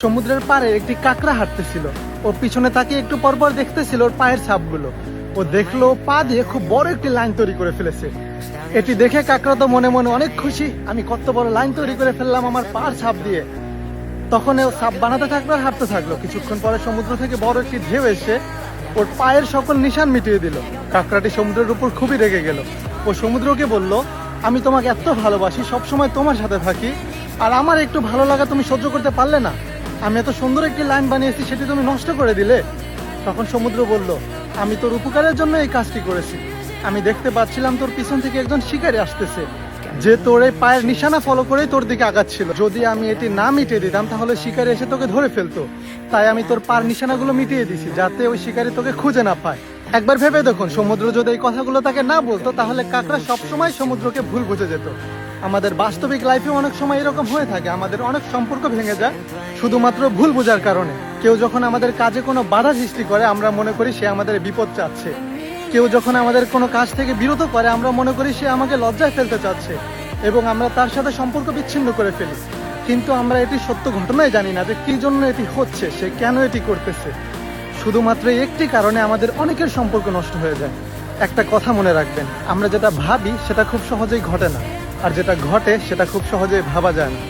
সমুদ্রের পাড়ে একটি কাঁকড়া হাঁটতেছিল। ও পিছনে তাকিয়ে একটু পরপর দেখতেছিল ওর পায়ের ছাপগুলো। ও দেখলো পা দিয়ে খুব বড় একটি লাইন তৈরি করে ফেলেছে। এটি দেখে কাঁকড়া তো মনে মনে অনেক খুশি, আমি কত বড় লাইন তৈরি করে ফেললাম আমার পায়ের ছাপ দিয়ে। তখন ও ছাপ বানাতে থাকলো আর হাঁটতে থাকলো। কিছুক্ষণ পরে সমুদ্র থেকে বড় একটি ঢেউ এসে ওর পায়ের সকল নিশান মিটিয়ে দিল। কাঁকড়াটি সমুদ্রের উপর খুবই রেগে গেল। ও সমুদ্রকে বলল, আমি তোমাকে এত ভালোবাসি, সবসময় তোমার সাথে থাকি, আর আমার একটু ভালো লাগা তুমি সহ্য করতে পারলে না? আমি এত সুন্দর একটি লাইন বানিয়েছি, সেটি তুমি নষ্ট করে দিলে। তখন সমুদ্র বলল, আমি তোর উপকারের জন্য এই কাজটি করেছি। আমি দেখতে পাচ্ছিলাম তোর পিছন থেকে একজন শিকারী আসতেছে, যে তোর এই পায়ের নিশানা ফলো করেই তোর দিকে আগাচ্ছিল। যদি আমি এটি না মিটিয়ে দিতাম তাহলে শিকারী এসে তোকে ধরে ফেলতো। তাই আমি তোর পায়ের নিশানাগুলো মিটিয়ে দিছি, যাতে ওই শিকারী তোকে খুঁজে না পায়। একবার ভেবে দেখুন, সমুদ্র যদি এই কথাগুলো তাকে না বলতো তাহলে কাঁকড়া সবসময় সমুদ্রকে ভুল বুঝে যেত। আমাদের বাস্তবিক লাইফে অনেক সময় এরকম হয়ে থাকে, আমাদের অনেক সম্পর্ক ভেঙে যায় শুধুমাত্র ভুল বোঝার কারণে। কেউ যখন আমাদের কাজে কোনো বাধা সৃষ্টি করে আমরা মনে করি সে আমাদের বিপদ চাচ্ছে। কেউ যখন আমাদের কোনো কাজ থেকে বিরত করে আমরা মনে করি সে আমাকে লজ্জায় ফেলতে চাচ্ছে, এবং আমরা তার সাথে সম্পর্ক বিচ্ছিন্ন করে ফেলি। কিন্তু আমরা এটি সত্য ঘটনাই জানি না যে কি জন্য এটি হচ্ছে, সে কেন এটি করতেছে। শুধুমাত্র একটি কারণে আমাদের অনেকের সম্পর্ক নষ্ট হয়ে যায়। একটা কথা মনে রাখবেন, আমরা যেটা ভাবি সেটা খুব সহজেই ঘটে না, আর যেটা ঘটে সেটা খুব সহজেই ভাবা যায় না।